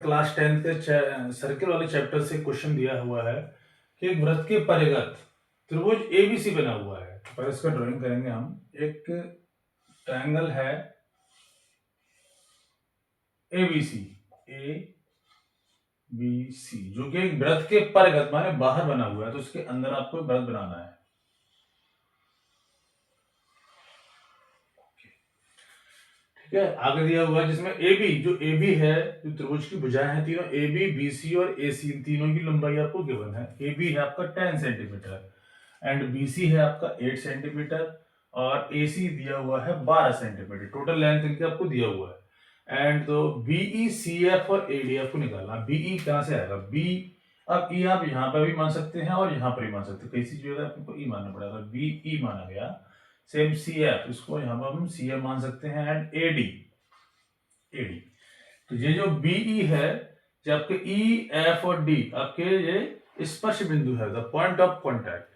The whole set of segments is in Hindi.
क्लास 10 के सर्किल वाले चैप्टर से क्वेश्चन दिया हुआ है कि एक वृत्त के परिगत त्रिभुज एबीसी बना हुआ है। तो पहले इसका ड्राइंग करेंगे हम। एक ट्रायंगल है एबीसी, ए बी सी, जो कि एक वृत्त के परिगत माने बाहर बना हुआ है। तो उसके अंदर आपको वृत्त बनाना है। ठीक है, आगे दिया हुआ है जिसमें ए बी, जो ए बी है, जो त्रिभुज की भुजाएं हैं तीनों ए बी, बी सी और ए सी, इन तीनों की लंबाई आपको गिवन है। ए बी है आपका 10 सेंटीमीटर एंड बी सी है आपका 8 सेंटीमीटर और ए सी दिया हुआ है 12 सेंटीमीटर। टोटल लेंथ इनके आपको दिया हुआ है। एंड तो बीई, सी एफ और ए डी आपको निकालना। बीई कहां से आएगा? बी, अब ई आप यहां पर भी मान सकते हैं और यहां पर भी मान सकते हैं। किसी जगह आपको ई मानना पड़ेगा। बी ई माना गया। सेम सी एफ, इसको यहां पर हम सी एफ मान सकते हैं। And A D, A D, तो ये जो बीई है, जो आपके ई एफ और डी आपके ये स्पर्श बिंदु है, द पॉइंट ऑफ कॉन्टैक्ट।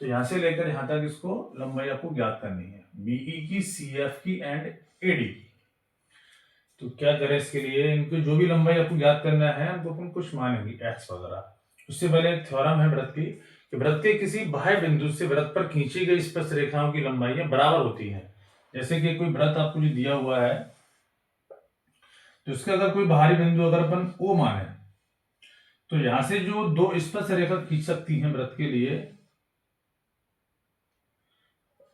तो यहां से लेकर यहां तक इसको लंबाई आपको ज्ञात करनी है, बीई की, सी एफ की एंड एडी की। तो क्या करें इसके लिए? इनको जो भी लंबाई आपको ज्ञात करना है तो अपन कुछ मानेंगे एक्स वगैरह। उससे पहले एक थ्योरम है वृत्त की कि वृत्त के किसी बाह्य बिंदु से वृत्त पर खींची गई स्पर्श रेखाओं की लंबाइयां बराबर होती हैं। जैसे कि कोई वृत्त आपको जो दिया हुआ है, तो इसका अगर कोई बाहरी बिंदु अगर अपन ओ माने, तो यहां से जो दो स्पर्श रेखा खींच सकती हैं वृत्त के लिए,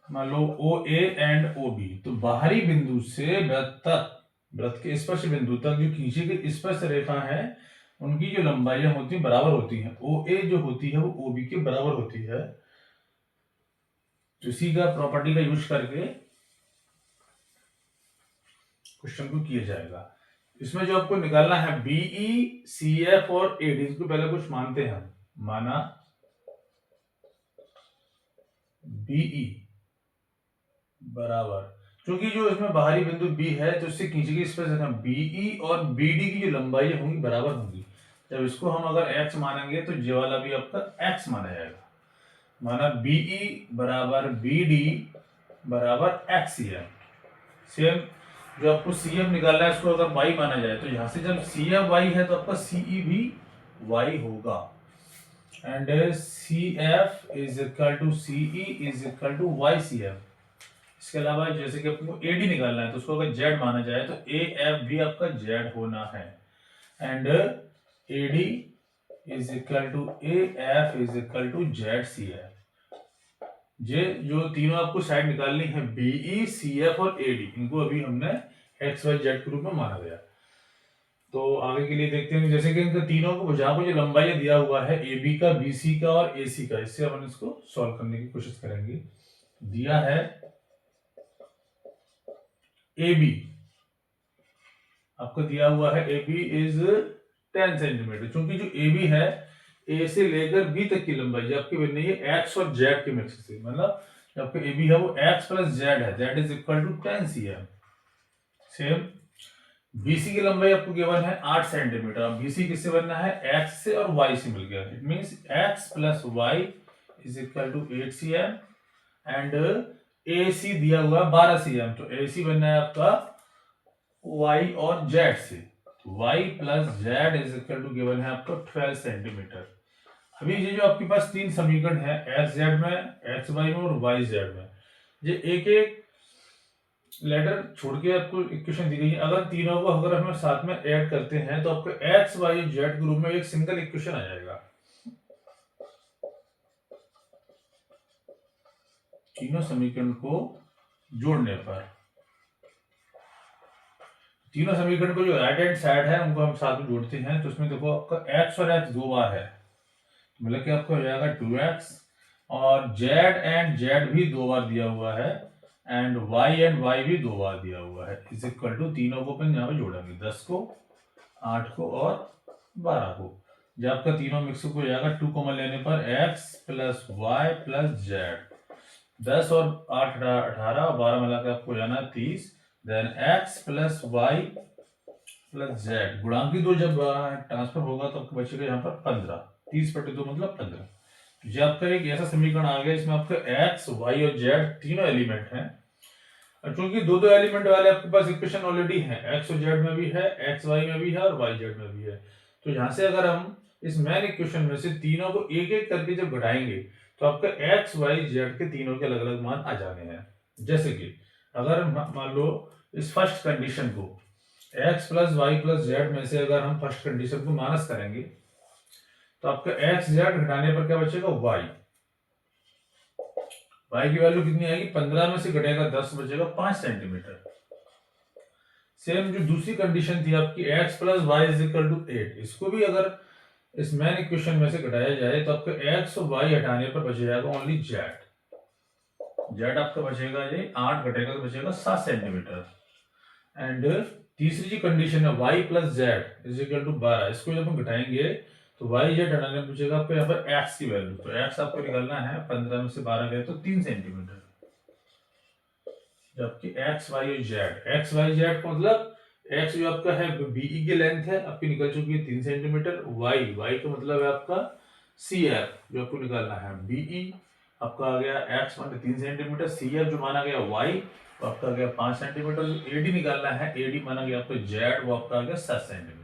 मान लो ओ ए एंड ओ बी, तो बाहरी बिंदु से वृत्त तक, वृत्त के स्पर्श बिंदु तक जो खींची गई स्पर्श रेखा है, उनकी जो लंबाइयां होती हैं बराबर होती हैं। ओ ए जो होती है वो ओ बी के बराबर होती है। तो इसी का प्रॉपर्टी का यूज करके क्वेश्चन को किया जाएगा। इसमें जो आपको निकालना है बीई, सी एफ और ए डी, इसको पहले कुछ मानते हैं हम। माना बीई बराबर, क्योंकि जो इसमें बाहरी बिंदु बी है तो इससे खींची गई स्पर्श रेखा बीई और बीडी की जो लंबाई होंगी बराबर होंगी। जब इसको हम अगर एक्स मानेंगे तो ये वाला भी आपका एक्स माना जाएगा। माना बीई बराबर बीडी बराबर एक्स सी एम। सेम जो आपको सी एम निकालना है, इसको अगर वाई माना जाए तो यहां से जब सी एम वाई है तो आपका सीई भी वाई होगा। And C F is equal to CE is equal to y C F. इसके अलावा जैसे कि आपको एडी निकालना है तो उसको अगर जेड माना जाए तो ए एफ भी आपका जेड होना है। And AD is equal to A F is equal to z C F. ये जो तीनों आपको साइड निकालनी है, बीई, सी एफ और एडी, इनको अभी हमने एक्स वाई जेड के रूप में माना गया। तो आगे के लिए देखते हैं, जैसे कि इनका तीनों को भुजाओं को जो लंबाई दिया हुआ है, ए बी का, बी सी का और ए सी का, इससे अपन इसको सॉल्व करने की कोशिश करेंगे। दिया है ए बी, आपको दिया हुआ है ए बी इज 10 सेंटीमीटर। क्योंकि जो ए बी है, ए से लेकर बी तक की लंबाई आपकी बननी है एक्स और जेड के मिक्स से, मतलब जो आपका ए बी है वो एक्स प्लस जेड है, that is equal to 10 C M. Same BC की लंबाई आपको गिवन है 8 सेंटीमीटर। अब बीसी किससे बनना है? एक्स से और वाई से मिल गया। It means X plus Y is equal to 8 C M. And A C दिया हुआ 12 सी एम, तो ए सी बनना है आपका वाई और जेड से। Y plus Z is equal to given है आपको 12 सेंटीमीटर। अभी ये जो आपके पास तीन समीकरण है, एक्स जेड में, एक्स वाई में और वाई जेड में, ये एक एक लेटर छोड़ के आपको इक्वेशन दी गई है। अगर तीनों को अगर हम साथ में ऐड करते हैं तो आपको एक्स वाई जेड के रूप में एक सिंगल इक्वेशन आ जाएगा। तीनों समीकरण को जोड़ने पर, तीनों समीकरण को जो राइट हैंड साइड है उनको हम साथ में जोड़ते हैं, तो उसमें देखो आपका एक्स और एक्स दो बार है, मतलब कि आपको हो जाएगा 2x, और जेड एंड जेड भी दो बार दिया हुआ है, एंड y एंड y भी दो बार दिया हुआ है, इज इक्वल टू, तीनों को अपन यहाँ पे जोड़ेंगे, 10 को, 8 को और 12 को। जब आपका तीनों मिक्स हो जाएगा, 2 कॉमन लेने पर x plus Y plus z, 10 और 8 18 और 12 मिलाकर आपको जाना 30, then x plus Y plus Z, गुणांकी दो जब ट्रांसफर होगा तो आपको बचेगा यहाँ पर 15, 30/2 मतलब 15। ये आपका एक ऐसा समीकरण आ गया इसमें आपका एक्स वाई और जेड तीनों एलिमेंट हैं। और चूंकि दो दो एलिमेंट वाले आपके पास इक्वेशन ऑलरेडी है, एक्स और जेड में भी है, एक्स वाई में भी है और वाई जेड में भी है, तो यहाँ से अगर हम इस मेन इक्वेशन में से तीनों को एक एक करके जब घटाएंगे तो आपका एक्स वाई जेड के तीनों के अलग अलग मान आ जाने हैं। जैसे कि अगर मान लो इस फर्स्ट कंडीशन को x plus Y plus z में से अगर हम फर्स्ट कंडीशन को माइनस करेंगे तो आपका एक्स जेड घटाने पर क्या बचेगा, वाई। वाई की वैल्यू कितनी आएगी, 15 में से घटेगा 10, बचेगा 5 सेंटीमीटर। सेम जो दूसरी कंडीशन थी आपकी x plus Y is equal to 8, इसको भी अगर इस मेन इक्वेशन में से घटाया जाए तो आपका x और y हटाने पर बच जाएगा ओनली z आपका बचेगा ये 8 घटेगा तो बचेगा 7 सेंटीमीटर। एंड तीसरी जो कंडीशन है y plus Z is equal to 12, इसको जब हम घटाएंगे तो वाई जेड हटाने पर बचेगा आपको यहाँ पर एक्स की वैल्यू, तो एक्स आपको निकालना है 15 में से 12 गए तो 3 सेंटीमीटर। जबकि एक्स वाई और जेड, एक्स वाई जेड का मतलब एक्स जो आपका है बीई की लेंथ है आपकी निकल चुकी है 3 सेंटीमीटर, वाई वाई का मतलब है आपका सी एफ जो आपको निकालना है, बीई आपका आ गया एक्स माने 3 सेंटीमीटर, सी एफ जो माना गया वाई वो आपका आ गया 5 सेंटीमीटर, एडी निकालना है, एडी माना गया आपका जेड वो आपका आ गया 7 सेंटीमीटर।